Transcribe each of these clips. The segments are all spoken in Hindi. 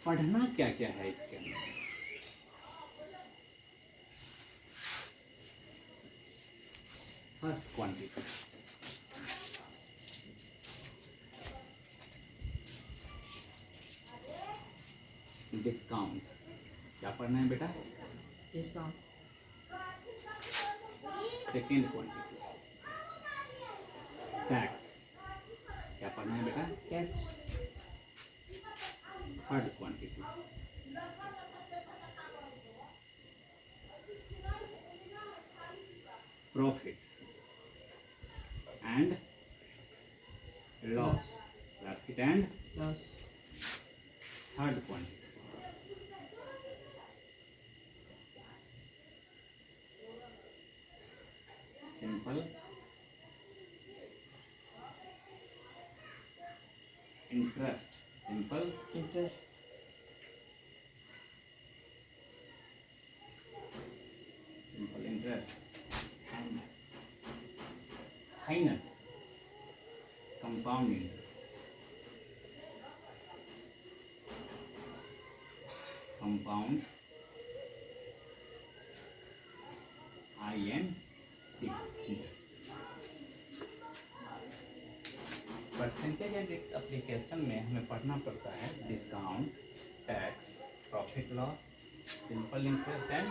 पढ़ना क्या क्या है इसके अंदर। First quantity, discount. क्या पढ़ना है बेटा? डिस्काउंट। Second quantity, tax. क्या पढ़ना है बेटा? Tax. Third quantity, profit and loss. Profit and loss. Third quantity, simple interest. Simple interest. Simple interest and final compound interest. Compound INT interest. Percentage and its application में हमें पढ़ना पड़ता है discount, tax, profit loss, simple interest and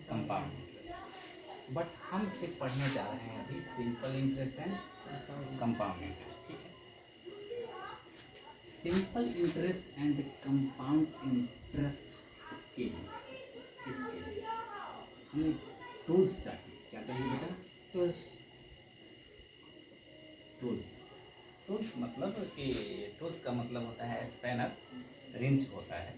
compound interest. But हम सिर्फ पढ़ने जा रहे हैं अभी simple interest and compound interest. ठीक है, simple interest and compound interest के लिए, इसके लिए हमें टूल्स चाहिए। क्या चाहिए बेटा? टूल्स। टूल्स। टूल्स मतलब कि टूल्स का मतलब होता है स्पैनर, रिंच होता है।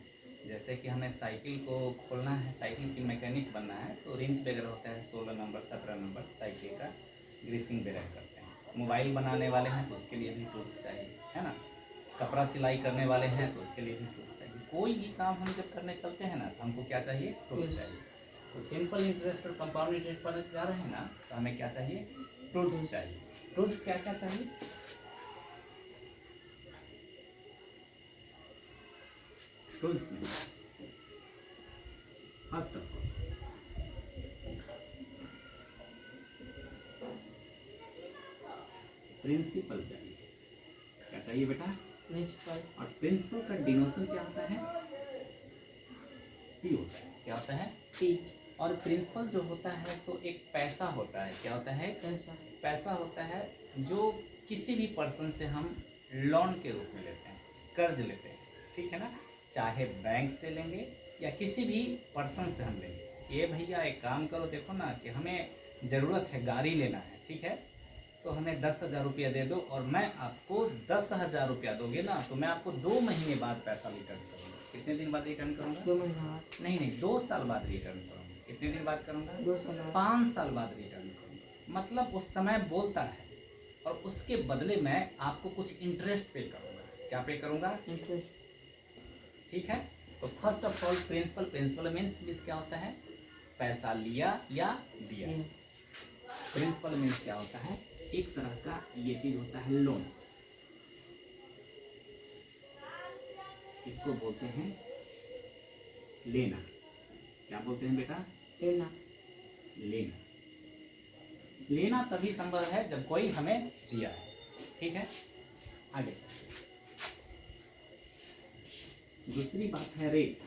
जैसे कि हमें साइकिल को खोलना है, साइकिल की मैकेनिक बनना है तो रिंच वगैरह होता है, 16 नंबर 17 नंबर साइकिल का ग्रीसिंग वगैरह करते हैं। मोबाइल बनाने वाले हैं तो उसके लिए भी टूल्स चाहिए, है ना। कपड़ा सिलाई करने वाले हैं तो उसके लिए भी टूल्स चाहिए। कोई भी काम हम जब करने चलते हैं ना तो हमको क्या चाहिए? टूल्स चाहिए। तो सिंपल इंटरेस्ट और कंपाउंड इंटरेस्ट पर जा रहे हैं ना तो हमें क्या चाहिए? टूल्स चाहिए। टूल्स क्या क्या चाहिए? टूल्स में फर्स्ट ऑफ ऑल प्रिंसिपल चाहिए। क्या चाहिए बेटा? प्रिंसिपल। और प्रिंसिपल का डिनोशन क्या होता है? पी होता है। क्या होता है? पी। और प्रिंसिपल जो होता है तो एक पैसा होता है। क्या होता है? पैसा। पैसा होता है जो किसी भी पर्सन से हम लोन के रूप में लेते हैं, कर्ज लेते हैं, ठीक है ना। चाहे बैंक से लेंगे या किसी भी पर्सन से हम लेंगे। ये भैया एक काम करो, देखो ना कि हमें ज़रूरत है गाड़ी लेना है, ठीक है, तो हमें 10,000 रुपया दे दो और मैं आपको 10,000 रुपया दोगे ना तो मैं आपको 2 महीने बाद पैसा रिटर्न करूँगा। कितने दिन बाद रिटर्न करूँगा? 2 महीने बाद। नहीं, 2 साल बाद रिटर्न करूँगा। कितने दिन बाद करूँगा? 2 साल बाद। 5 साल बाद रिटर्न करूँगा। मतलब उस समय बोलता है और उसके बदले मैं आपको कुछ इंटरेस्ट पे करूँगा। क्या पे करूँगा? इंटरेस्ट। ठीक है, तो first of all principal. Principal means क्या होता है? पैसा लिया या दिया। प्रिंसिपल मीन्स क्या होता है? एक तरह का ये चीज होता है लोन। इसको बोलते हैं लेना। क्या बोलते हैं बेटा? लेना। लेना। लेना तभी संभव है जब कोई हमें दिया है। ठीक है, आगे दूसरी बात है रेट।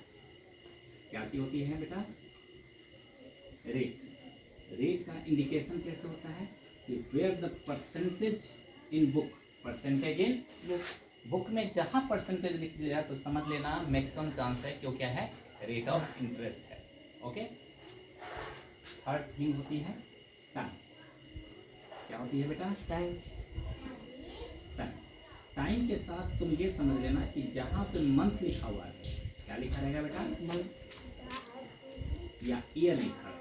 क्या चीज होती है बेटा? रेट। रेट का इंडिकेशन कैसे होता है कि where the percentage in book. Percentage in book में जहां परसेंटेज लिख दिया तो समझ लेना मैक्सिमम चांस है, क्यों क्या है? रेट ऑफ इंटरेस्ट है। ओके, थर्ड थिंग होती है टाइम। क्या होती है बेटा? टाइम। टाइम। टाइम के साथ तुम ये समझ लेना कि जहां पे मंथ लिखा हुआ है, क्या लिखा रहेगा बेटा? मंथ या ईयर लिखा है,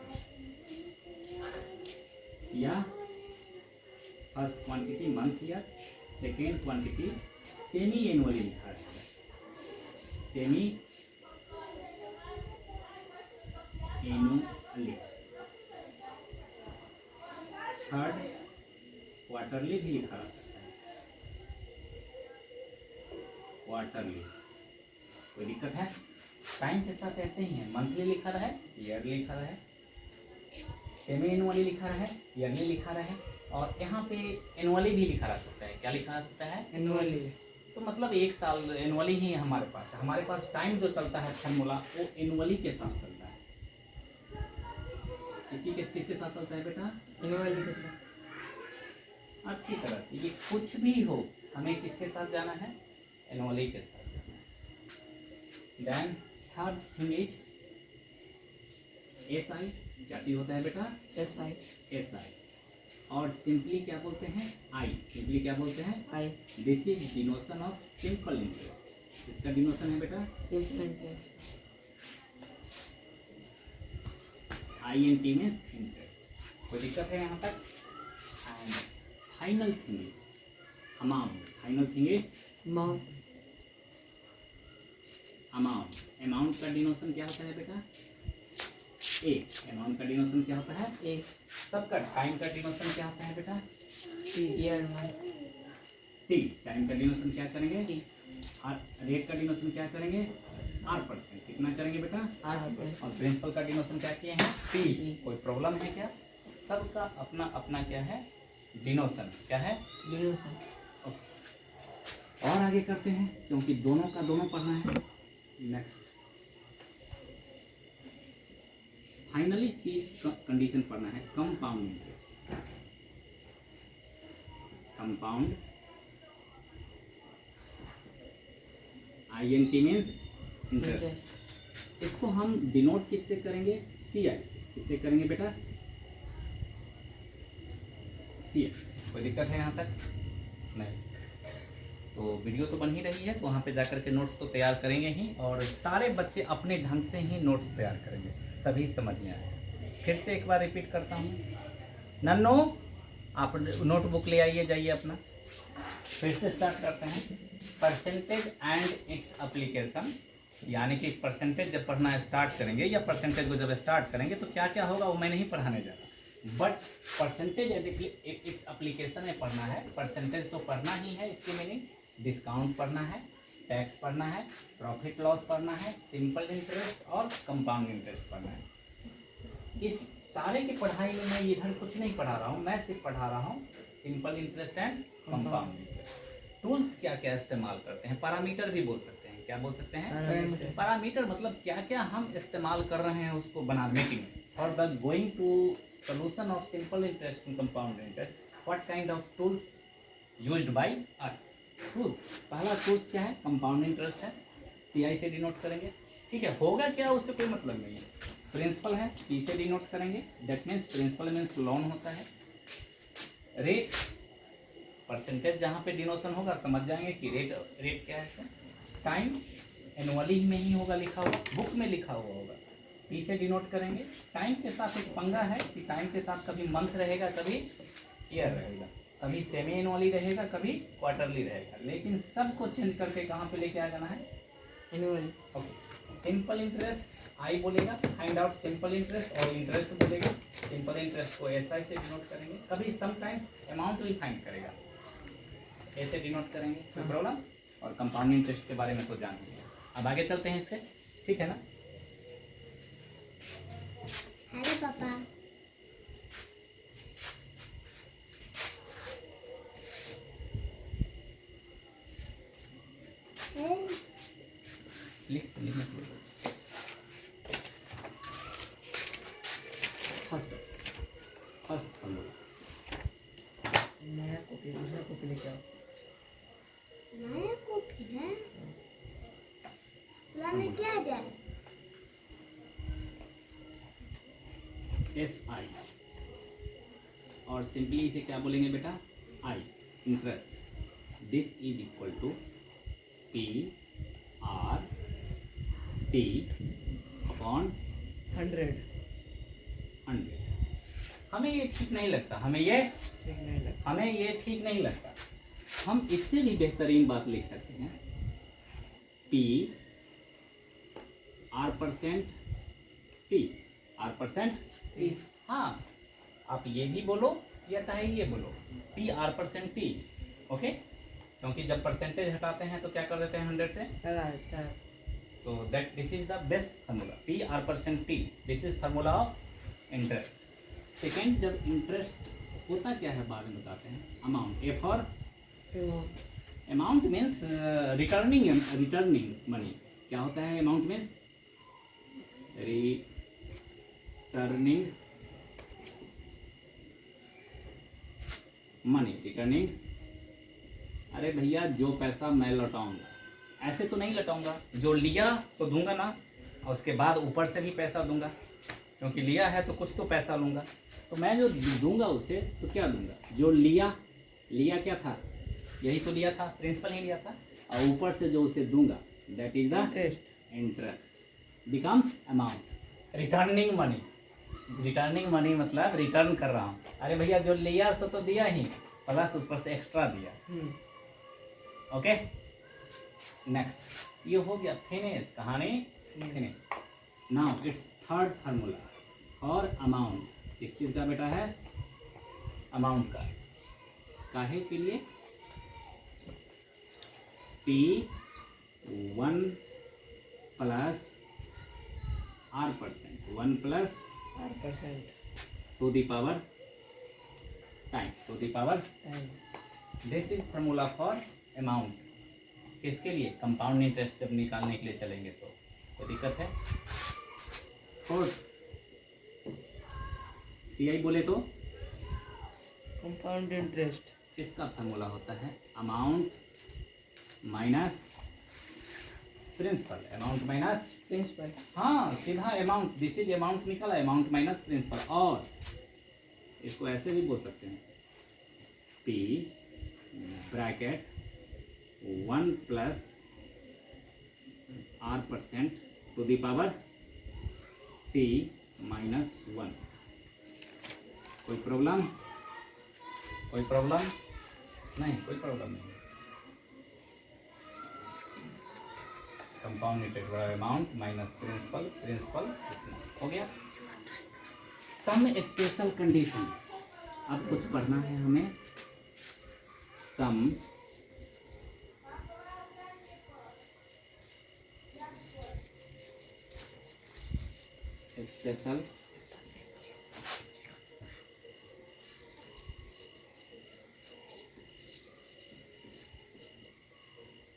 या first quantity month year, second quantity semi annually लिखा है। Semi annually. थर्ड क्वार्टरली भी लिखा रहता है। क्वार्टरली कोई दिक्कत है? टाइम के साथ ऐसे ही है, मंथली लिखा रहा है, ईयरली लिखा रहा है, सेमी एनुअली लिखा रहा है, ईयरली लिखा रहा है, और यहाँ पे एनुअली भी लिखा रह सकता है। क्या लिखा रह सकता है? एनुअली। तो मतलब एक साल एनुअली ही हमारे पास है। हमारे पास टाइम जो चलता है फॉर्मूला वो एनुअली के साथ चलता है। किसके साथ चलता है बेटा? एनुअली के साथ। अच्छी तरह से, ये कुछ भी हो हमें किसके साथ जाना है? एनुअली के साथ जाना है। Then third thing is S I. क्या चीज होता है बेटा? S I. S I. और सिंपली क्या बोलते हैं? आई। सिंपली क्या बोलते हैं? I. This is denotation of simple interest. इसका डिनोशन है बेटा simple interest. I N T means interest. कोई दिक्कत है यहाँ तक? And final thing is amount. Final thing is amount. Amount. Amount का डिनोशन क्या होता है बेटा? ए। अमाउंट का डिनोशन क्या होता है? ए। सबका टाइम का डिनोशन क्या होता है बेटा? T. Year month. T. Time का डिनोशन क्या करेंगे? टी। और रेट का डिनोशन क्या करेंगे? R%। कितना करेंगे बेटा? R%। और प्रिंसिपल का डिनोशन क्या किए हैं? P। P। कोई प्रॉब्लम है क्या? सबका अपना अपना क्या है? डिनोशन। क्या है? डिनोशन। और आगे करते हैं क्योंकि दोनों का दोनों पढ़ना है। नेक्स्ट फाइनली चीज कंडीशन पढ़ना है, compound interest. Compound INT means interest. इसको हम डिनोट किससे करेंगे? CI से। किससे करेंगे बेटा? CI से। कोई दिक्कत है यहाँ तक? नहीं। तो वीडियो तो बन ही रही है, तो वहाँ पे जाकर के नोट्स तो तैयार करेंगे ही, और सारे बच्चे अपने ढंग से ही नोट्स तैयार करेंगे, तभी समझ में आएगा। फिर से एक बार रिपीट करता हूँ। नन्नो, आप नोटबुक ले आइए, जाइए अपना। फिर से स्टार्ट करते हैं। परसेंटेज एंड इट्स एप्लीकेशन, यानी कि परसेंटेज जब पढ़ना स्टार्ट करेंगे या परसेंटेज को जब स्टार्ट करेंगे तो क्या क्या होगा वो मैं नहीं पढ़ाने जा रहा, but percentage and its application में पढ़ना है। परसेंटेज तो पढ़ना ही है, इसकी मीनिंग डिस्काउंट पढ़ना है, टैक्स पढ़ना है, प्रॉफिट लॉस पढ़ना है, सिंपल इंटरेस्ट और कंपाउंड इंटरेस्ट पढ़ना है। इस सारे की पढ़ाई में मैं इधर कुछ नहीं पढ़ा रहा हूँ, मैं सिर्फ पढ़ा रहा हूँ simple interest and compound interest. Tools क्या क्या इस्तेमाल करते हैं, पैरामीटर भी बोल सकते हैं। क्या बोल सकते हैं? पैरामीटर मतलब क्या क्या हम इस्तेमाल कर रहे हैं उसको बनाने के लिए। For the going to solution of simple interest and compound interest, what kind of tools used by us? tools, पहला tools क्या है? compound interest है, CI से डिनोट करेंगे। ठीक है, होगा क्या उससे कोई मतलब नहीं है। प्रिंसिपल है, P से डिनोट करेंगे, that means principal means loan होता है। रेट, परसेंटेज जहाँ पे डिनोशन होगा समझ जाएंगे कि रेट क्या है। टाइम एनुअली में ही होगा लिखा हुआ, बुक में लिखा हुआ होगा। P से डिनोट करेंगे। टाइम के साथ एक पंगा है कि टाइम के साथ कभी मंथ रहेगा, कभी ईयर रहेगा, कभी सेमी एनुअली रहेगा, कभी क्वार्टरली रहेगा, लेकिन सबको चेंज करके कहाँ पे लेके आ जाना है? एनुअली। ओके। सिंपल इंटरेस्ट आई बोलेगा, फाइंड आउट सिंपल इंटरेस्ट, और इंटरेस्ट बोलेगा। सिंपल इंटरेस्ट को SI से डिनोट करेंगे, कभी समटाइम्स अमाउंट भी फाइंड करेगा, ऐसे डिनोट करेंगे, कोई प्रॉब्लम। और कंपाउंड इंटरेस्ट के बारे में तो जान लिया। अब आगे चलते हैं इससे, ठीक है ना? हेलो पापा। लिख फर्स्ट नया कॉपी, दूसरा कॉपी लेके आओ। नया कॉपी है, लाने क्या जाए? SI, और सिंपली इसे क्या बोलेंगे बेटा? I, interest. This is equal to PRT upon 100। हमें ये ठीक नहीं लगता, हमें ये ठीक नहीं लगता। हम इससे भी बेहतरीन बात लिख सकते हैं, R%T। हाँ, आप ये भी बोलो या चाहे ये बोलो, PR%T। ओके, क्योंकि जब परसेंटेज हटाते हैं तो क्या कर देते हैं 100 से? तो that this is the best formula P R percent T, this is formula of interest. Second, जब इंटरेस्ट होता क्या है बाद में बताते हैं। Amount, A for amount means returning money. क्या होता है amount means returning money, returning. अरे भैया जो पैसा मैं लौटाऊंगा, ऐसे तो नहीं लौटाऊंगा, जो लिया तो दूंगा ना, और उसके बाद ऊपर से भी पैसा दूंगा, क्योंकि लिया है तो कुछ तो पैसा लूंगा। तो मैं जो दूंगा उसे तो क्या दूंगा, जो लिया क्या था, यही तो लिया था, प्रिंसिपल ही लिया था, और ऊपर से जो उसे दूंगा that is the interest. Interest becomes amount. Returning money, returning money मतलब रिटर्न कर रहा हूँ। अरे भैया जो लिया सो तो दिया ही, प्लस ऊपर से एक्स्ट्रा दिया। ओके, नेक्स्ट, ये हो गया फिनिश, कहानी finish. Now it's third formula for amount. किस चीज़ का बेटा है, अमाउंट का, काहे के लिए, P1 plus R percent, 1 plus R% to the power time, to the power. Time. This is formula for amount. किसके लिए, कंपाउंड इंटरेस्ट जब निकालने के लिए चलेंगे तो कोई दिक्कत है। फोर्थ, CI बोले तो कंपाउंड इंटरेस्ट। इसका फार्मूला होता है amount minus principal, amount minus, principal. हाँ सीधा अमाउंट, दिस इज अमाउंट निकला, अमाउंट माइनस प्रिंसिपल। और इसको ऐसे भी बोल सकते हैं, P bracket 1 plus R percent to the power T minus 1। कोई प्रॉब्लम, कोई प्रॉब्लम नहीं, कोई प्रॉब्लम नहीं। कंपाउंड इंटरेस्ट बराबर अमाउंट माइनस प्रिंसिपल, प्रिंसिपल इतना हो गया। सम स्पेशल कंडीशन, अब कुछ पढ़ना है हमें। Some special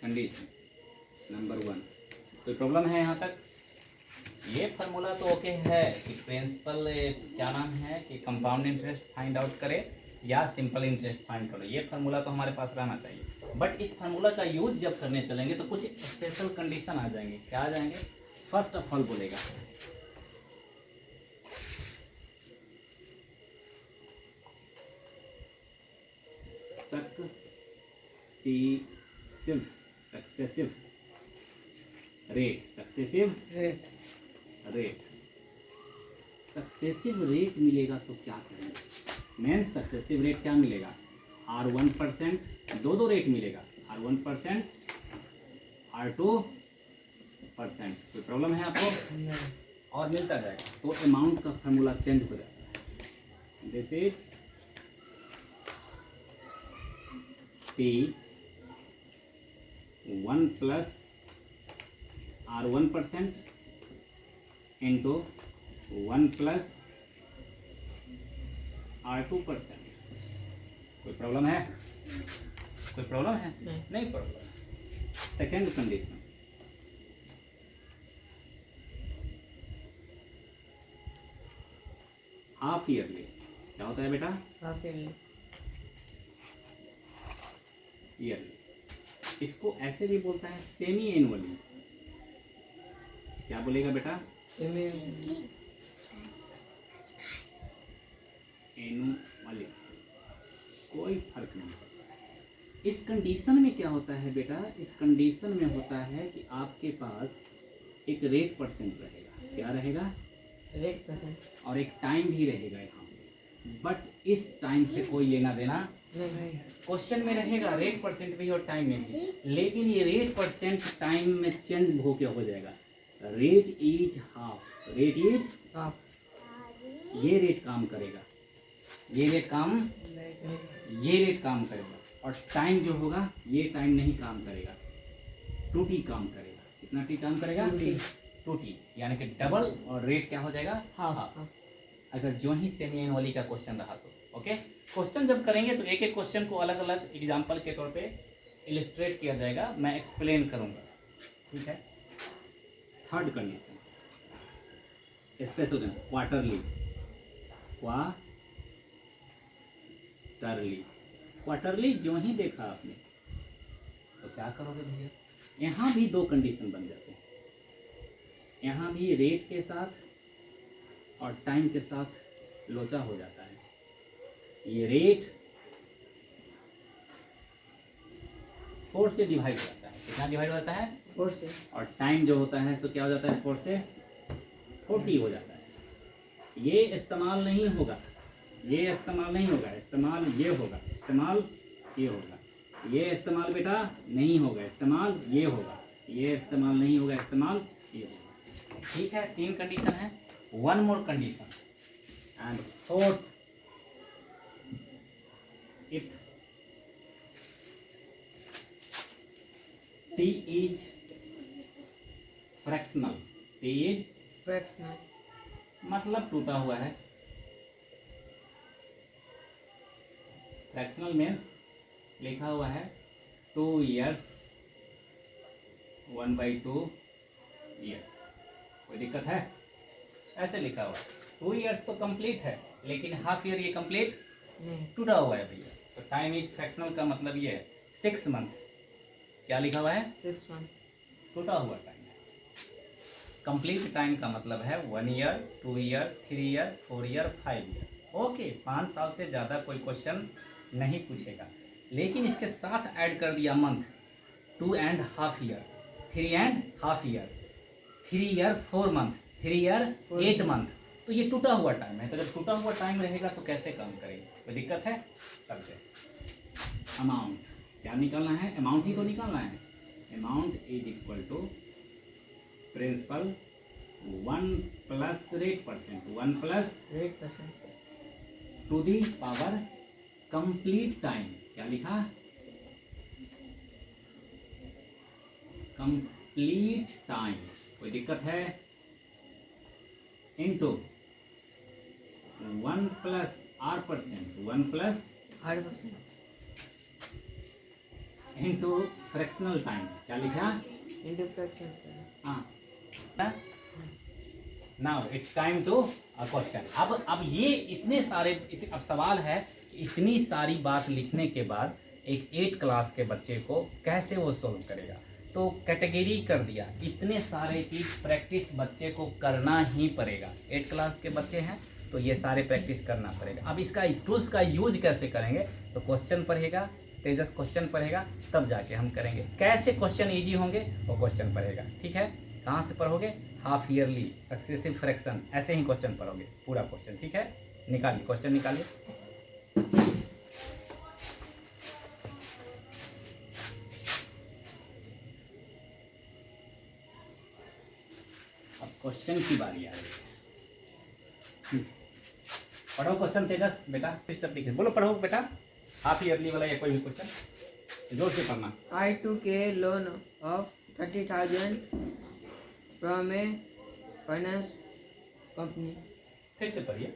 condition number 1। कोई प्रॉब्लम है यहाँ तक? ये फार्मूला तो ओके है कि प्रिंसिपल क्या नाम है कि कंपाउंड इंटरेस्ट फाइंड आउट करे या सिंपल इंटरेस्ट फाइंड करो, ये फार्मूला तो हमारे पास रहना चाहिए। बट इस फार्मूला का यूज जब करने चलेंगे तो कुछ स्पेशल कंडीशन आ जाएंगे। क्या आ जाएंगे? फर्स्ट ऑफ ऑल बोलेगा successive rate, successive rate. Rate, successive rate मिलेगा तो क्या करेंगे? मेन सक्सेसिव रेट क्या मिलेगा? R1%, दो रेट मिलेगा, R1%, R2%। कोई प्रॉब्लम है आपको? नहीं। और मिलता जाएगा तो अमाउंट का फार्मूला चेंज हो जाता है। This is P1 plus R1% into 1 plus R2%। कोई प्रॉब्लम है? कोई प्रॉब्लम है? नहीं problem. Second condition, half yearly. क्या होता है बेटा? Half yearly. ईयरली, इसको ऐसे भी बोलता है सेमी एनुअली। क्या बोलेगा बेटा? एनुअली, कोई फर्क नहीं। इस कंडीशन में क्या होता है बेटा? इस कंडीशन में होता है कि आपके पास एक रेट परसेंट रहेगा। क्या रहेगा? Rate percent. और एक टाइम भी रहेगा यहाँ पे। बट इस टाइम से कोई लेना देना नहीं। क्वेश्चन में रहेगा रेट परसेंट भी और टाइम में भी, लेकिन ये रेट परसेंट टाइम में चेंज हो जाएगा। Rate is half, rate is half. ये रेट काम करेगा, ये रेट काम, ये रेट काम करेगा, और टाइम जो होगा ये टाइम नहीं काम करेगा, 2T काम करेगा। कितना टी टर्न करेगा? 2T। 2T, यानी कि डबल, और रेट क्या हो जाएगा? हाफ। हाफ। अगर जो ही सेमी एनुअली का क्वेश्चन रहा तो ओके। क्वेश्चन जब करेंगे तो एक एक क्वेश्चन को अलग अलग एग्जाम्पल के तौर पे इलिस्ट्रेट किया जाएगा, मैं एक्सप्लेन करूंगा, ठीक है। Third condition special quarterly, quarterly जो ही देखा आपने तो क्या करोगे भैया? यहाँ भी दो कंडीशन बन जाते हैं, यहाँ भी रेट के साथ और टाइम के साथ लोचा हो जाता है। ये रेट 4 से डिवाइड हो जाता है, कितना डिवाइड हो जाता है? 4 से। और टाइम जो होता है तो क्या हो जाता है? 4 से 40 हो जाता है। ये इस्तेमाल नहीं होगा, ये इस्तेमाल नहीं होगा, इस्तेमाल ये होगा, इस्तेमाल ये होगा, ये इस्तेमाल बेटा नहीं होगा, इस्तेमाल ये होगा, ये इस्तेमाल नहीं होगा, इस्तेमाल ये होगा। ठीक है, 3 कंडीशन है। One more condition and fourth, if T is fractional, T is fractional मतलब टूटा हुआ है, फ्रैक्शनल मीन्स लिखा हुआ है 2 years 1/2 years, कोई दिक्कत है? ऐसे लिखा हुआ है 2 years तो कंप्लीट है, लेकिन हाफ ईयर ये कंप्लीट नहीं। टूटा हुआ है भैया। तो टाइम इज फ्रैक्शनल का मतलब ये है 6 month, क्या लिखा हुआ है? 6 month। टूटा हुआ टाइम है। कंप्लीट टाइम का मतलब है 1 year 2 year 3 year 4 year 5 year। Okay, 5 साल से ज़्यादा कोई क्वेश्चन नहीं पूछेगा, लेकिन इसके साथ ऐड कर दिया month, 2.5 year 3.5 year 3 year 4 month 3 year 8 month, तो ये टूटा हुआ टाइम है। तो जब टूटा हुआ टाइम रहेगा तो कैसे काम करेंगे? कोई दिक्कत है? करते अमाउंट, क्या निकालना है? अमाउंट ही तो निकालना है। Amount is equal to principal 1 plus rate percent, 1 plus rate percent to the power complete time, क्या लिखा? कंप्लीट टाइम, कोई दिक्कत है? Into 1 plus R percent, 1 plus 8%। Into fractional time, क्या लिखा? Into fraction. हाँ, now it's time to a question. अब ये इतने सारे अब सवाल है कि इतनी सारी बात लिखने के बाद एक 8 क्लास के बच्चे को कैसे वो सोल्व करेगा? तो कैटेगरी कर दिया, इतने सारे चीज़ प्रैक्टिस बच्चे को करना ही पड़ेगा। 8 क्लास के बच्चे हैं तो ये सारे प्रैक्टिस करना पड़ेगा। अब इसका टूल्स का यूज कैसे करेंगे? तो क्वेश्चन पढ़ेगा, तेजस क्वेश्चन पढ़ेगा, तब जाके हम करेंगे। कैसे क्वेश्चन इजी होंगे वो क्वेश्चन पढ़ेगा, ठीक है। कहाँ से पढ़ोगे? हाफ ईयरली, सक्सेसिव फ्रैक्शन, ऐसे ही क्वेश्चन पढ़ोगे, पूरा क्वेश्चन, ठीक है। निकालिए क्वेश्चन, निकालिए। अब क्वेश्चन की बारी आ रही है। पढ़ो क्वेश्चन तेजस बेटा, फिर सब दिखे, बोलो पढ़ो बेटा। हाफ ईयरली वाला या कोई भी क्वेश्चन जोर से पढ़ना। I took a loan of 30,000 from a finance company. फिर से पढ़िए।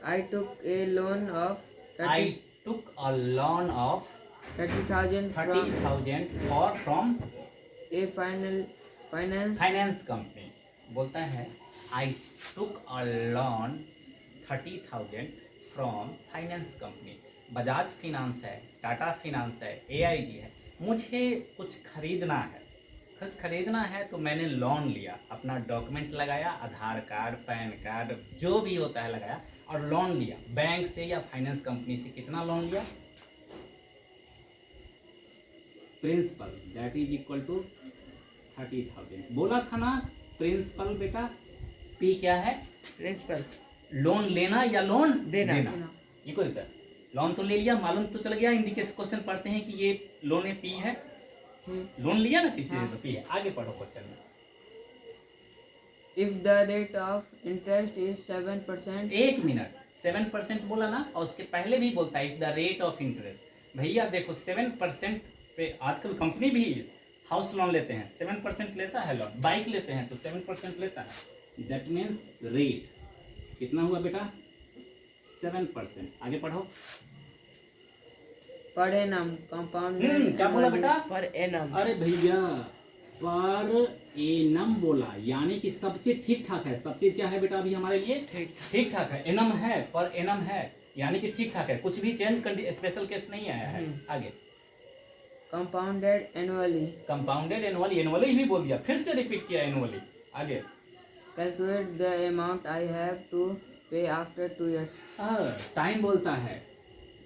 I took a loan of I took a loan of 30,000 from 30,000 from a finance finance company. बोलता है I took a loan 30,000 from finance company. Bajaj finance है, टाटा फिनांस है, AIG है। मुझे कुछ खरीदना है, कुछ खरीदना है तो मैंने लोन लिया, अपना डॉक्यूमेंट लगाया, आधार कार्ड, पैन कार्ड, जो भी होता है लगाया और लोन लिया। बैंक से या फाइनेंस कंपनी से कितना लोन लिया? Principal that is equal to 30,000। बोला था ना प्रिंसिपल बेटा, P क्या है? प्रिंसिपल लोन लेना या लोन देना। ये कोई होता है। लोन तो ले लिया, मालूम तो चल गया, हिंदी के क्वेश्चन पढ़ते हैं कि ये लोन है, P है। लोन लिया ना किसी से तो P है। आगे पढ़ो क्वेश्चन में। If the rate of interest is 7%, 1 minute, 7% बोला ना, और उसके पहले भी बोलता है if the rate of interest. भैया देखो 7% पे आजकल कंपनी भी हाउस लोन लेते हैं 7% लेता है लोन, बाइक लेते हैं तो 7% लेता है। दैट मीन्स रेट कितना हुआ बेटा? 7%। आगे पढ़ो। पर एनम कंपाउंडेड क्या बोला बेटा? Per annum. अरे भैया पर एनम बोला, यानी कि सब चीज ठीक ठाक है। सब चीज क्या है बेटा अभी हमारे लिए? ठीक ठाक है। एनम है, पर एनम है, यानी कि ठीक ठाक है, कुछ भी चेंज स्पेशल केस नहीं आया है। आगे compounded annually. Compounded annually, annually भी बोल दिया, फिर से रिपीट किया एनुअली। आगे calculate the amount I have to pay after 2 years। Time बोलता है,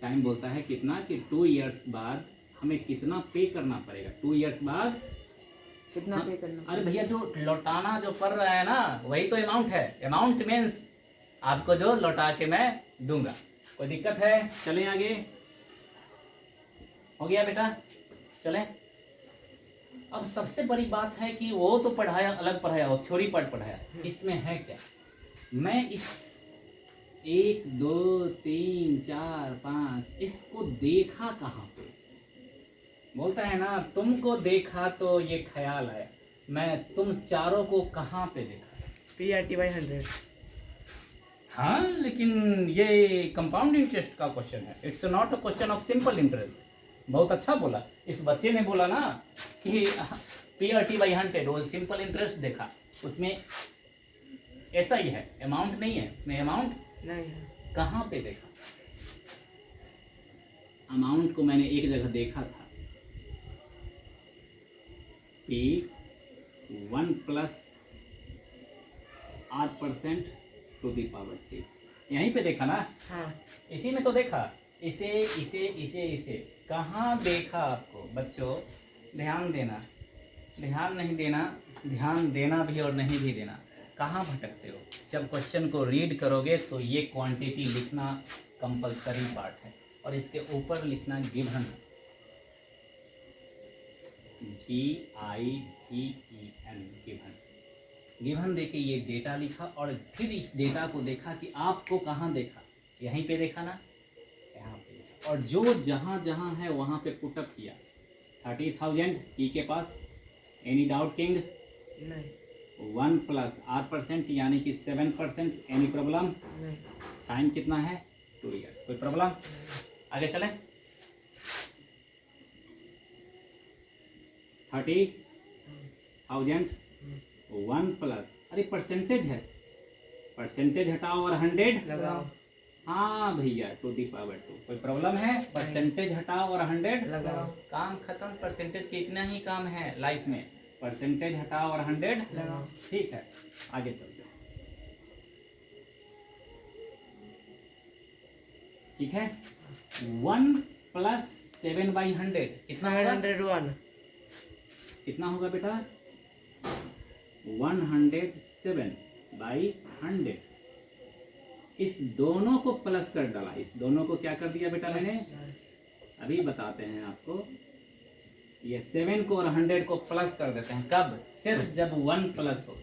टाइम बोलता है कितना कि 2 years बाद हमें कितना पे करना पड़ेगा। 2 years बाद कितना पे करना? अरे भैया जो लौटाना जो पड़ रहा है ना वही तो अमाउंट है। अमाउंट मीन्स आपको जो लौटा के मैं दूंगा। कोई दिक्कत है? चलें आगे। हो गया बेटा? चलें। अब सबसे बड़ी बात है कि वो तो पढ़ाया, अलग पढ़ाया, वो थ्योरी पार्ट पढ़ाया, इसमें है क्या? मैं इस 1 2 3 4 5 इसको देखा कहाँ पे? बोलता है ना तुमको देखा तो ये ख्याल है, मैं तुम चारों को कहाँ पे देखा? PRT/100। हाँ लेकिन ये कंपाउंड इंटरेस्ट का क्वेश्चन है, it's not a question of simple interest. बहुत अच्छा बोला इस बच्चे ने, बोला ना कि PRT/100 वो सिंपल इंटरेस्ट देखा, उसमें ऐसा ही है, अमाउंट नहीं है उसमें। अमाउंट नहीं है। कहाँ पे देखा? अमाउंट को मैंने एक जगह देखा था, P1 + 8% टू द पावर 3। यहीं पे देखा ना? हाँ। इसी में तो देखा। इसे इसे इसे इसे कहाँ देखा आपको? बच्चों ध्यान देना, ध्यान नहीं देना, ध्यान देना भी और नहीं भी देना। कहाँ भटकते हो? जब क्वेश्चन को रीड करोगे तो ये क्वांटिटी लिखना कंपलसरी पार्ट है और इसके ऊपर लिखना गिवन, GIVEN, गिवन। गिवन देके ये डेटा लिखा और फिर इस डेटा को देखा कि आपको कहाँ देखा। यहीं पे देखा ना, यहाँ पे देखा, और जो जहाँ जहाँ है वहाँ पे पुटअप किया। 30,000 की के पास। Any doubt king? नहीं। 1 + 8% यानी कि 7%। Any problem? नहीं। टाइम कितना है? 2 years। कोई प्रॉब्लम? आगे चलें। 30,000 1 + अरे परसेंटेज है, परसेंटेज हटाओ और 100 लगाओ। हाँ भैया टू द पावर 2। कोई प्रॉब्लम है? परसेंटेज हटाओ और 100 लगाओ। काम खत्म। परसेंटेज के इतना ही काम है लाइफ में, परसेंटेज हटाओ और 100 लगाओ। ठीक है, आगे चलते हैं। ठीक है। 1 + 7/100 कितना होगा? 701। कितना होगा बेटा? 107/100। इस दोनों को प्लस कर डाला। इस दोनों को क्या कर दिया बेटा मैंने? अभी बताते हैं आपको। ये 7 को और 100 को प्लस कर देते हैं। कब? सिर्फ जब 1 प्लस हो।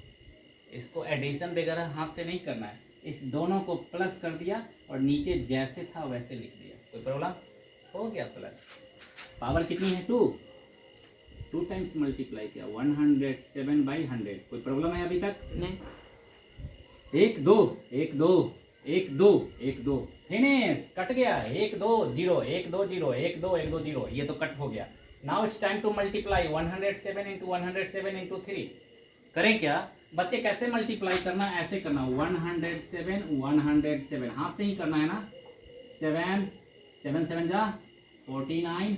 इसको एडिशन वगैरह हाथ से नहीं करना है। इस दोनों को प्लस कर दिया और नीचे जैसे था वैसे लिख दिया। कोई प्रॉब्लम? हो गया प्लस। पावर कितनी है? 2 टाइम्स मल्टीप्लाई किया 107/100। कोई प्रॉब्लम है अभी तक? नहीं। 1 2 1 2 1 2 1 2 फिनिश। कट गया। 1 2 0 1 2 0 1 2 1 2 0। ये तो कट हो गया। Now it's time to multiply 107 × 107 × 3। करें क्या बच्चे? कैसे मल्टीप्लाई करना? ऐसे करना 107 107 हाथ से ही करना है ना। 7 7 7 जा 49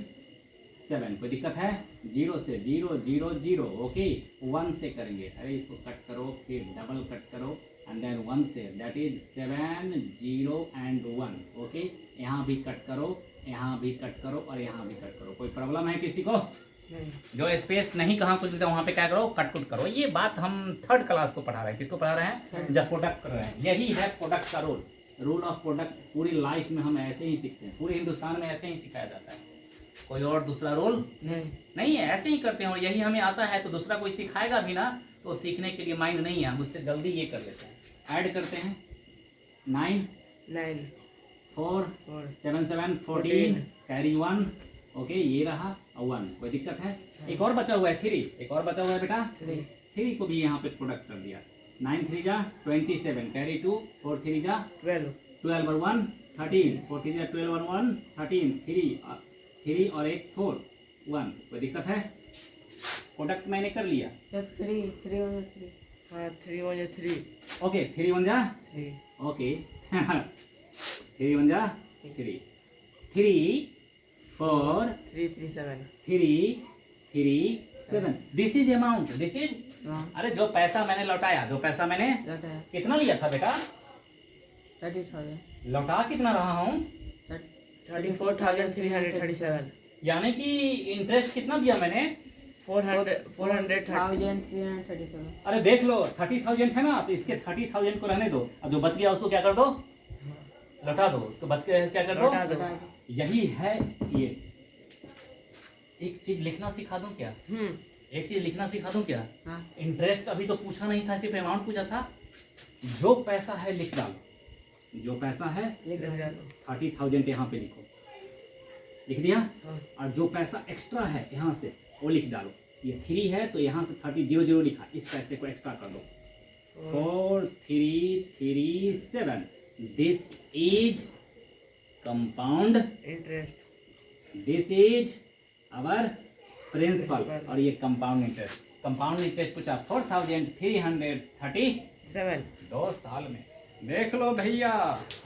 7। कोई दिक्कत है? 0 से 0 0 0। ओके 1 से करेंगे। अरे इसको कट करो, फिर डबल कट करो एंड देन 1 से, दैट इज 7 0 and 1। ओके यहाँ भी कट करो, यहाँ भी कट करो और यहाँ भी कट करो। कोई प्रॉब्लम है किसी को? नहीं। जो स्पेस नहीं कहाँ कुछ मिलता वहाँ पे क्या करो? कट कुट करो। ये बात हम 3rd क्लास को पढ़ा रहे हैं। किसको पढ़ा रहे हैं? जब प्रोडक्ट कर रहे हैं। यही है प्रोडक्ट का रूल ऑफ प्रोडक्ट। पूरी लाइफ में हम ऐसे ही सीखते हैं, पूरे हिंदुस्तान में ऐसे ही सिखाया जाता है। कोई और दूसरा रोल नहीं है, ऐसे ही करते हैं। और यही हमें आता है तो दूसरा कोई सिखाएगा भी ना तो सीखने के लिए माइंड नहीं है, हम उससे जल्दी ये कर लेते हैं। ऐड करते हैं 9 4 7 7 14 कैरी 1। ओके ये रहा 1। कोई दिक्कत है? एक और बचा हुआ है 3, एक और बचा हुआ है बेटा 3, 3 को भी यहाँ पे प्रोडक्ट कर दिया। 9 3 जा 27, कैरी 2, 4 3 जा 12, 12 और 1 13, 4 3 जा 12 और 1 13, 3 और एक 4 1। कोई दिक्कत है? प्रोडक्ट मैंने कर लिया। सर 3, 3 1 3, हाँ 3 1 3, ओके 3 1 जा 3, ओके 3 1 जा 3, 3 4 3 3 7, 3 3 7। This is amount, this is 1, अरे जो पैसा मैंने लौटाया, जो पैसा मैंने लौटाया कितना लिया था बेटा, 30,000, लौटा कितना रहा हूँ, 34,337, यानी कि इंटरेस्ट कितना दिया मैंने, 430, 4,337, अरे देख लो 30,000 है ना, तो इसके 30,000 को रहने दो और जो बच गया उसको क्या कर दो, लौटा दो। उसको बच गया क्या कर दो, लौटा दो। लौटा दो। यही है ये। एक चीज लिखना सिखा दूं क्या, एक चीज लिखना सिखा दूं क्या, हाँ, इंटरेस्ट अभी तो पूछा नहीं था, सिर्फ अमाउंट पूछा था। जो पैसा है लिख डालो, जो पैसा है लिख दो। 30,000 यहाँ पे लिखो, लिख दिया। हाँ। और जो पैसा एक्स्ट्रा है यहाँ से वो लिख डालो। ये 3 है तो यहाँ से 30 0 0 लिखा, इस पैसे को एक्स्ट्रा कर दो। 4 3 3 7, this is compound interest, this is our principal, और ये कंपाउंड इंटरेस्ट। कंपाउंड इंटरेस्ट पूछा 4,337, 2 साल में। देख लो भैया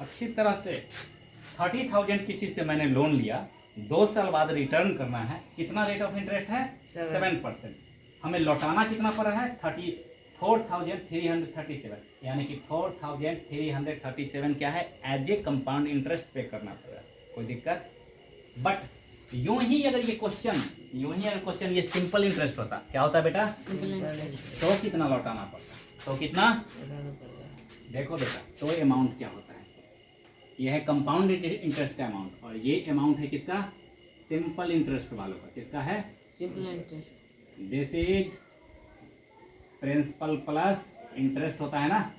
अच्छी तरह से, 30,000 किसी से मैंने लोन लिया, 2 साल बाद रिटर्न करना है। कितना रेट ऑफ इंटरेस्ट है, 7%। हमें लौटाना कितना पड़ रहा है, 34,337, यानी कि 4,337 क्या है, एज ए कंपाउंड इंटरेस्ट पे करना पड़ रहा है। कोई दिक्कत? बट यूं ही अगर ये क्वेश्चन ये सिंपल इंटरेस्ट होता, क्या होता बेटा, तो कितना लौटाना पड़ता, तो कितना, देखो बेटा तो अमाउंट क्या होता है, ये है कंपाउंड इंटरेस्ट का अमाउंट, और ये अमाउंट है किसका, सिंपल इंटरेस्ट वालों का। किसका है, simple interest, this is principal plus interest होता है ना,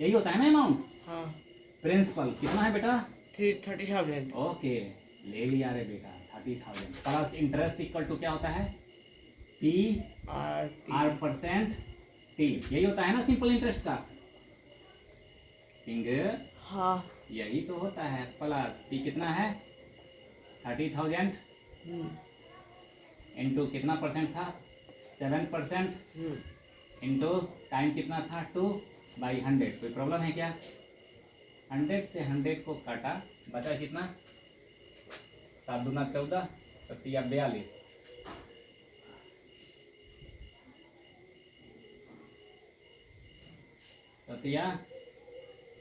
यही होता है ना अमाउंट। हाँ प्रिंसिपल कितना है बेटा, 30,000, ओके ले लिया रे बेटा 30,000 प्लस इंटरेस्ट इक्वल टू क्या होता है, P R परसेंट T, यही होता है ना सिंपल इंटरेस्ट का। फिंगर हाँ यही तो होता है, प्लस P कितना है 30,000 इंटू कितना परसेंट था, 7% इंटू टाइम कितना था 2/100। कोई प्रॉब्लम है क्या, 100 से 100 को काटा, बचा कितना, 7 दूना 14, 7 42, सतिया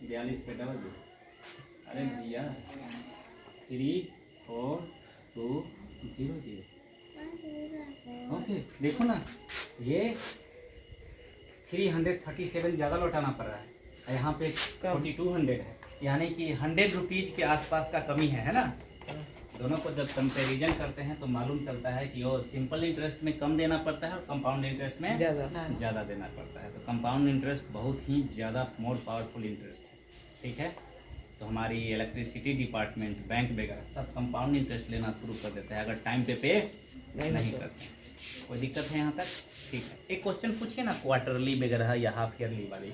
42 पे डबल दो। अरे भैया 3 4 2 0 0। ओके देखो ना, ये 337 ज़्यादा लौटाना पड़ रहा है, यहाँ पे 4200 है, यानी कि 100 रुपीज़ के आसपास का कमी है ना। दोनों को जब कंपैरिजन करते हैं तो मालूम चलता है कि वो सिंपल इंटरेस्ट में कम देना पड़ता है और कंपाउंड इंटरेस्ट में ज़्यादा देना पड़ता है। तो कंपाउंड इंटरेस्ट बहुत ही ज़्यादा मोर पावरफुल इंटरेस्ट है, ठीक है। तो हमारी इलेक्ट्रिसिटी डिपार्टमेंट, बैंक वगैरह सब कंपाउंड इंटरेस्ट लेना शुरू कर देता है अगर टाइम पे नहीं करते हैं। कोई दिक्कत है यहाँ तक, ठीक है। एक क्वेश्चन पूछिए ना क्वार्टरली वगैरह या हाफ ईयरली वाली।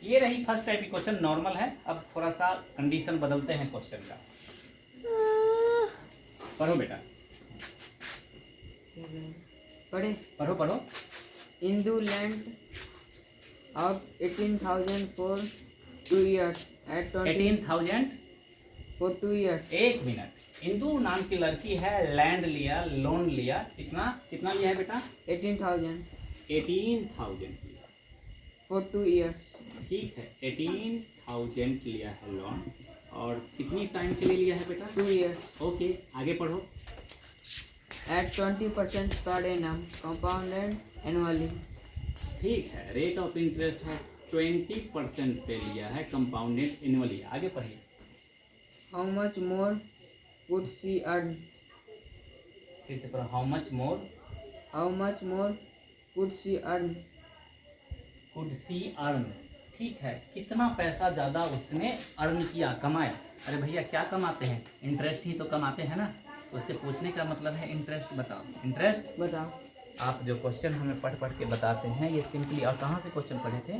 ये रही फर्स्ट टाइप की क्वेश्चन, नॉर्मल है। अब थोड़ा सा कंडीशन बदलते हैं क्वेश्चन का। पढ़ो बेटा, पढ़े, पढ़ो। Indu lent out 18,000 for 2 years at 18,000 for 2 years. एक मिनट, इंदू नाम की लड़की है, लैंड लिया, लोन लिया, कितना लिया है बेटा, 18,000 18,000 लिया, for 2 years. ठीक है। 18,000 लिया है लोन, और कितनी टाइम के लिए लिया है बेटा, 2 years ओके आगे पढ़ो। at 20% per annum compounded annually. ठीक है, रेट ऑफ इंटरेस्ट है 20% पे लिया है, कंपाउंडेड एनुअली। आगे पढ़िए। How much more would she earn? फिर से पढ़ो, how much more How much more would she earn? Could see earn, ठीक है, कितना पैसा ज़्यादा उसने अर्न किया, कमाया। अरे भैया क्या कमाते हैं, इंटरेस्ट ही तो कमाते हैं ना। तो उसके पूछने का मतलब है इंटरेस्ट बताओ। इंटरेस्ट बताओ। आप जो क्वेश्चन हमें पढ़ पढ़ के बताते हैं ये सिंपली, और कहाँ से क्वेश्चन पढ़े थे?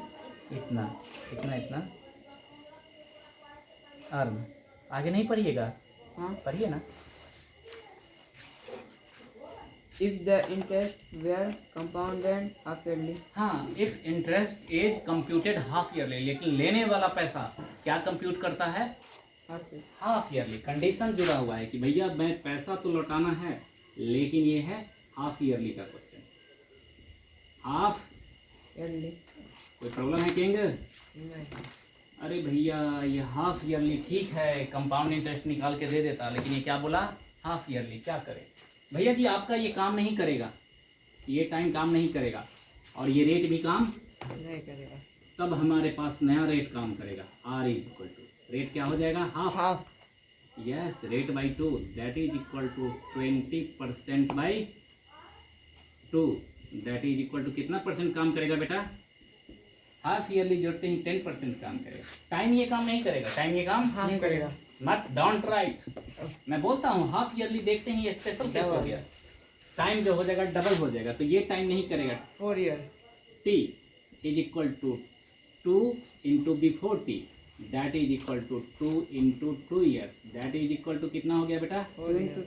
इतना इतना इतना अर्न। आगे नहीं पढ़िएगा, हाँ। पढ़िए ना। If the interest were compounded half yearly, हाँ, if interest is computed half yearly, लेकिन लेने वाला पैसा क्या कंप्यूट करता है? half yearly, half yearly. Condition जुड़ा हुआ है कि भैया मैं पैसा तो लौटाना है, लेकिन ये है हाफ ईयरली का क्वेश्चन। हाफ yearly, कोई प्रॉब्लम है कहेंगे? नहीं। अरे भैया ये हाफ ईयरली ठीक है, कंपाउंड इंटरेस्ट निकाल के दे देता, लेकिन ये क्या बोला? Half yearly. क्या करे भैया जी? आपका ये काम नहीं करेगा, ये टाइम काम नहीं करेगा, और ये रेट भी काम नहीं करेगा। तब हमारे पास नया रेट काम करेगा। R is equal to, rate क्या हो जाएगा? Half. Half. Yes, rate by 2 that is equal to 20% by 2 that is equal to कितना परसेंट काम करेगा बेटा? हाफ ईयरली जोड़ते ही 10% काम करेगा। टाइम ये काम नहीं करेगा, टाइम ये काम हाफ करेगा। Not don't write. मैं बोलता हूँ हाफ ईयरली देखते ही स्पेशल केस हो गया, टाइम जो हो जाएगा डबल हो जाएगा, तो ये टाइम नहीं करेगा। 4 year. T is equal to 2 into before T that is equal to 2 into 2 years that is equal to कितना हो गया बेटा? 4 ईयर।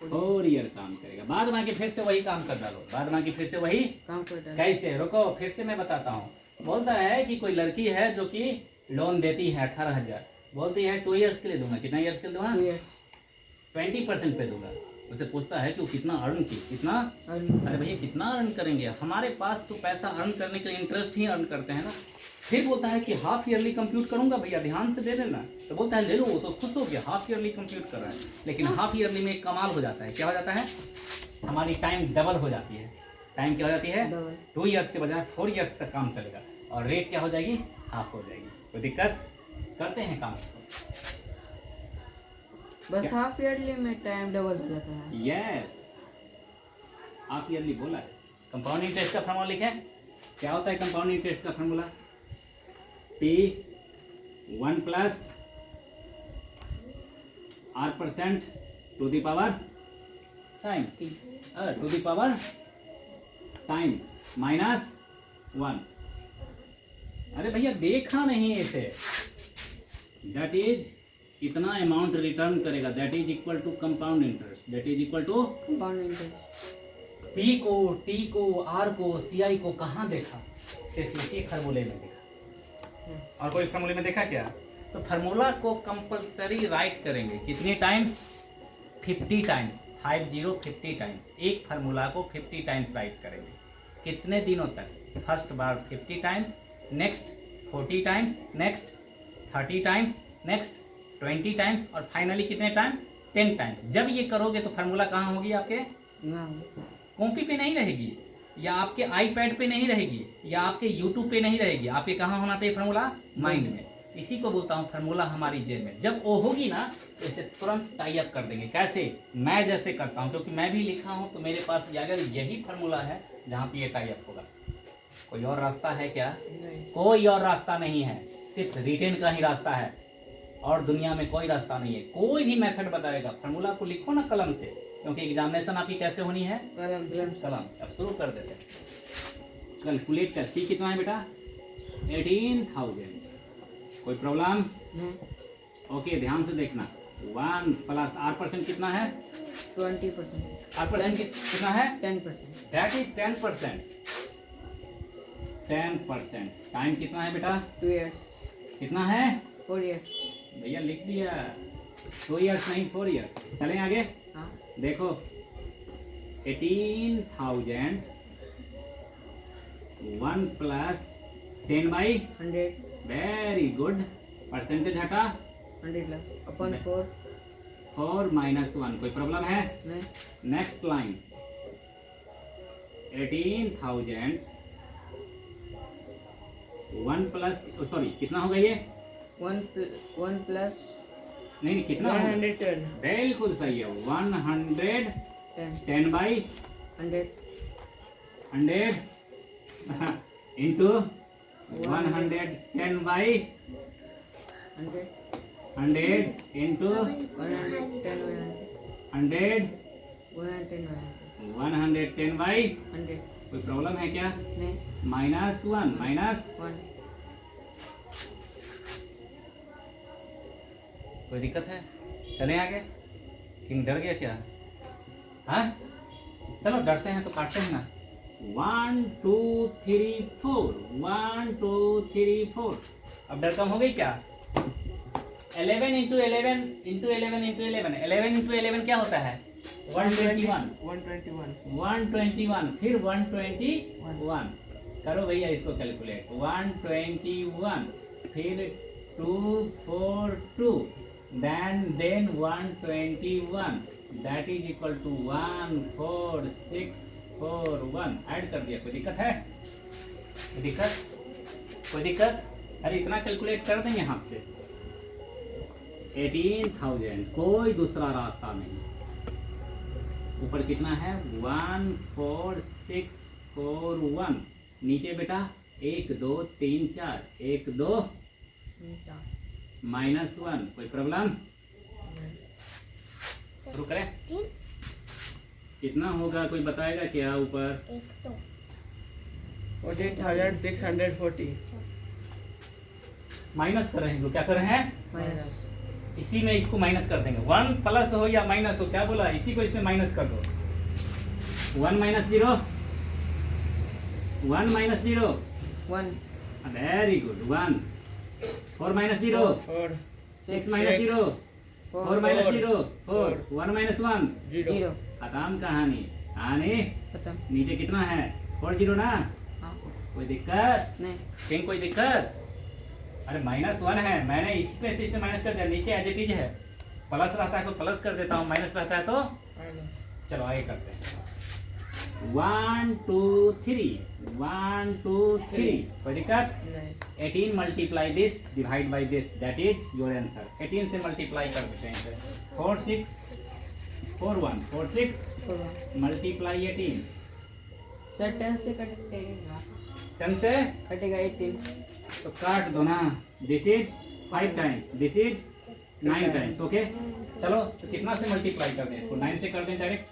4 ईयर काम करेगा। बाद में आके फिर से वही काम कर डालो, बाद में आके फिर से वही काम कर डालो। कैसे? रुको, फिर से मैं बताता हूँ। बोलता है कि कोई लड़की है जो कि लोन देती है 18,000, बोलती है 2 ईयर्स के लिए दूंगा। कितना ईयर्स के लिए दूंगा? 2 years, 20% पे दूंगा। उसे पूछता है कि वो कितना अर्न की, कितना? early, अरे भैया कितना अर्न करेंगे? हमारे पास तो पैसा अर्न करने के लिए इंटरेस्ट ही अर्न करते हैं ना। फिर बोलता है कि हाफ ईयरली कंप्यूट करूंगा भैया, ध्यान से दे देना। तो बोलता है ले लो, वो तो खुश हो गया, हाफ ईयरली कंप्यूट कर रहा है। लेकिन हाफ ईयरली में एक कमाल हो जाता है। क्या हो जाता है? हमारी टाइम डबल हो जाती है। टाइम क्या हो जाती है? double, 2 ईयर्स के बजाय 4 ईयर्स तक काम चलेगा, और रेट क्या हो जाएगी? हाफ हो जाएगी। कोई दिक्कत? करते हैं काम। बस हाफ ईयरली में टाइम डबल हो जाता है। यस, हाफ ईयरली बोला है। कंपाउंड इंटरेस्ट का फार्मूला लिखे। क्या होता है कंपाउंड इंटरेस्ट का formula? P 1 plus R% to the power time, to the power time minus 1। अरे भैया देखा नहीं इसे? दैट इज कितना अमाउंट रिटर्न करेगा, that is equal to compound interest, that is equal to compound interest. P को, टी को, आर को, सीआई को कहाँ देखा? सिर्फ इसी फार्मूले में देखा। और कोई फार्मूले में देखा क्या? तो फार्मूला को कंपलसरी राइट करेंगे। कितने टाइम्स? 50 टाइम्स। 50 टाइम्स। एक फार्मूला को 50 टाइम्स राइट करेंगे। कितने दिनों तक? फर्स्ट बार 50 times, next 40 times, next 30 times, next 20 times, और फाइनली कितने टाइम? 10 टाइम्स। जब ये करोगे तो फार्मूला कहाँ होगी आपके? कॉपी पे नहीं रहेगी, या आपके आईपैड पे नहीं रहेगी, या आपके यूट्यूब पे नहीं रहेगी। आपके कहाँ होना चाहिए फार्मूला? माइंड में। इसी को बोलता हूँ फार्मूला हमारी जेब में। जब वो होगी ना तो इसे तुरंत टाई अप कर देंगे। कैसे? मैं जैसे करता हूँ, क्योंकि मैं भी लिखा हूँ, तो मेरे पास अगर यही फार्मूला है जहाँ पे ये टाई अप होगा। कोई और रास्ता है क्या? नहीं। कोई और रास्ता नहीं है, सिर्फ रिटेन का ही रास्ता है, और दुनिया में कोई रास्ता नहीं है। कोई भी मेथड बताएगा, फार्मूला को लिखो ना कलम से, क्योंकि एग्जामिनेशन आपकी कैसे होनी है? कलम से। कलम। अब शुरू कर देते हैं। कैलकुलेट कर। पी कितना है बेटा? 18,000। कोई प्रॉब्लम? नहीं। ओके, ध्यान से देखना। 1 प्लस R% कितना है? 20%, R% कितना है? 10%, दैट इज 10%। 10%। टाइम कितना है बेटा? 2 years, कितना है? 4 years। भैया लिख दिया। 2 ईयर्स नहीं, 4 ईयर्स। चलें आगे। हाँ, देखो 18,000 1 plus 10 by 100, very good. Percentage हटा 100 लग अपन 4। 4 माइनस 1। कोई प्रॉब्लम है? नहीं। नेक्स्ट लाइन 18,000 1 प्लस, सॉरी कितना होगा ये? 1 प्लस नहीं कितना होगा? 110। बिल्कुल सही है। 110 by 100, 100 into 110 by 100, 100 into 110 by 100, 100 110 110 by 100 कोई प्रॉब्लम है क्या? नहीं -1 माइनस 1 कोई दिक्कत है? चलें आगे? किंग डर गया क्या? हाँ चलो डरते हैं तो काटते हैं ना। 1 2 3 4 1 2 3 4 अब डर कम हो गई क्या? 11 इंटू 11 इंटू 11 इंटू 11 11 इंटू 11 क्या होता है? 121 121 फिर 121 करो भैया इसको कैलकुलेट। 121 फिर 242 then 121 that is equal to 14641 add कर दिया। कोई दिक्कत है? कोई दिक्कत? कोई दिक्कत? अरे इतना कैलकुलेट कर देंगे यहाँ से। 18,000 कोई दूसरा रास्ता नहीं। ऊपर कितना है? 14641 नीचे बेटा 1 2 3 4 1 2 -1 कोई प्रॉब्लम? शुरू करें? कितना होगा कोई बताएगा क्या? ऊपर 14,640 माइनस कर रहे हैं। तो क्या कर रहे हैं? माइनस इसी में इसको माइनस कर देंगे। 1 प्लस हो या माइनस हो, क्या बोला? इसी को इसमें माइनस कर दो। 1 - 0 1 - 0 1 वेरी गुड 1 4 - 0 4 6 - 0 4 - 0 4 1 - 1 0 खत्म कहानी। आने खत्म। नीचे कितना है? 40 ना। हाँ कोई दिक्कत? नहीं किंग कोई दिक्कत? अरे -1 है, मैंने इस पे से इसे माइनस कर दिया। नीचे एज इट इज है। प्लस रहता है तो प्लस कर देता हूँ, माइनस रहता है तो चलो आगे करते हैं। 1 2 3 1 2 3 कोई दिक्कत? 18 multiply this divide by this that is your answer. 18 से मल्टीप्लाई कर देते हैं। 4 6 4 1 4 6 मल्टीप्लाई 18 सर 10 से कटेगा 10 से कटेगा 18 तो काट दो ना। This is 5 times this is 9 times. Okay चलो तो कितना से मल्टीप्लाई कर दें इसको? 9 से कर दें डायरेक्ट।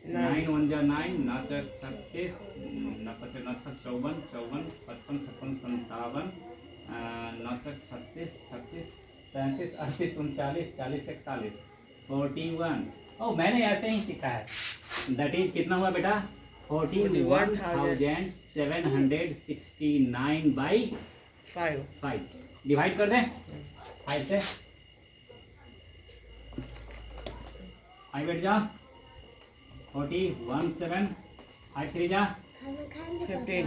9 1 जा 9 9 4 36 9 5 9 6 54 54 55 56 57 9 4 36 36 37 38 39 40 41 41 ओ मैंने ऐसे ही सीखा है। दैट इज कितना हुआ बेटा? 41,769 बाई 5 डिवाइड कर दें 5 से। 5 बैठ जा 40 1 7 5 3 जा 15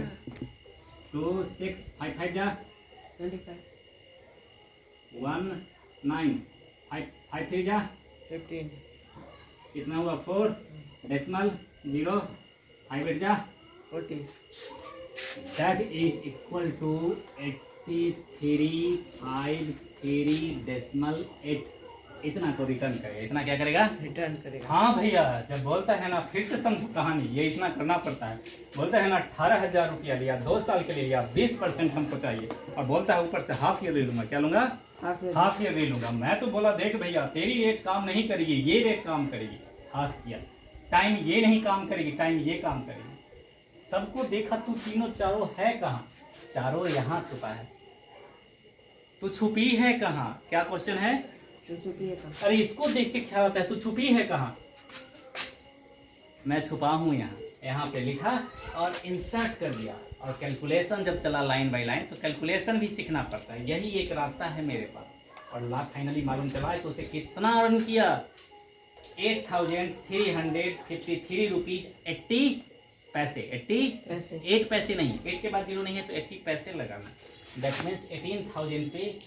2 6 5 5 जा 25 1 9 5 5 3 जा 15 कितना हुआ? 4 डेसिमल 0 5 बैठ जा 40 दैट इज इक्वल टू 83,5,3.8। इतना को रिटर्न करेगा। इतना क्या करेगा? रिटर्न करेगा। हाँ भैया जब बोलता है ना फिर से समझो कहानी। ये इतना करना पड़ता है। बोलता है ना 18,000 रुपया लिया 2 साल के लिए लिया 20% हमको चाहिए और बोलता है ऊपर से हाफ ईयर ले लूंगा। क्या लूंगा? हाफ ईयर ले लूंगा। मैं तो बोला देख भैया तेरी रेट काम नहीं करेगी, ये रेट काम करेगी। हाफ ईयर टाइम ये नहीं काम करेगी, टाइम ये काम करेगी। सबको देखा तू तीनों चारों है कहाँ? चारों यहाँ छुपा है। तू छुपी है कहाँ? क्या क्वेश्चन है? तो छुपी है कहाँ? अरे इसको देख के ख्याल आता है तू छुपी है कहाँ? मैं छुपा हूँ यहाँ। यहाँ पे लिखा और इंसर्ट कर दिया। और कैलकुलेशन जब चला लाइन बाय लाइन तो कैलकुलेशन भी सीखना पड़ता है। यही एक रास्ता है मेरे पास। और लास्ट फाइनली मालूम चला है तो उसे कितना अर्न किया? 8,353 रुपीज 80 पैसे। 80 पैसे 8 पैसे नहीं, 8 के बाद 0 नहीं है तो 80 पैसे लगाना। दैट मीन्स 18,000 पे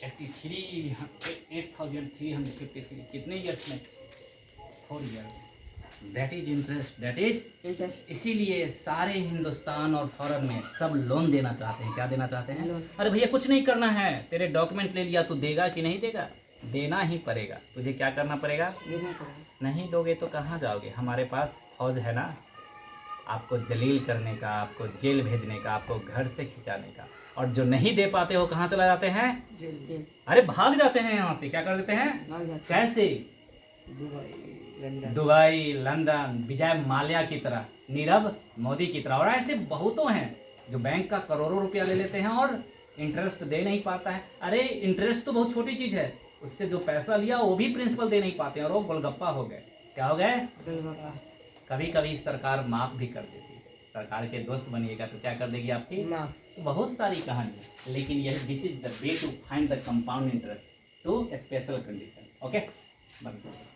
8,353 कितने ईयर्स में? 4 year. That is interest. That is interest इसीलिए सारे हिंदुस्तान और फॉरेन में सब लोन देना चाहते हैं। क्या देना चाहते हैं? लोन। अरे भैया कुछ नहीं करना है। तेरे डॉक्यूमेंट ले लिया तो देगा कि नहीं देगा? देना ही पड़ेगा। तुझे क्या करना पड़ेगा? देना पड़ेगा। नहीं दोगे तो कहाँ जाओगे? हमारे पास फौज है ना, आपको जलील करने का, आपको जेल भेजने का, आपको घर से खिंचाने का। और जो नहीं दे पाते हो कहाँ चला जाते हैं? जेल अरे भाग जाते हैं यहाँ से। क्या कर देते हैं? भाग जाते कैसे? Dubai London Dubai, London, Vijay Mallya की तरह, नीरव मोदी की तरह, और ऐसे बहुतों हैं जो बैंक का करोड़ों रुपया ले लेते हैं और इंटरेस्ट दे नहीं पाता है। अरे इंटरेस्ट तो बहुत छोटी चीज है, उससे जो पैसा लिया वो भी प्रिंसिपल दे नहीं पाते हैं और वो गोलगप्पा हो गए। क्या हो गए? गोलगप्पा। कभी कभी सरकार माफ भी कर देती है। सरकार के दोस्त बनिएगा तो क्या कर देगी आपकी? माफ। तो बहुत सारी कहानी है, लेकिन यह this is the way to find the compound interest to special condition. Okay, बंद करो।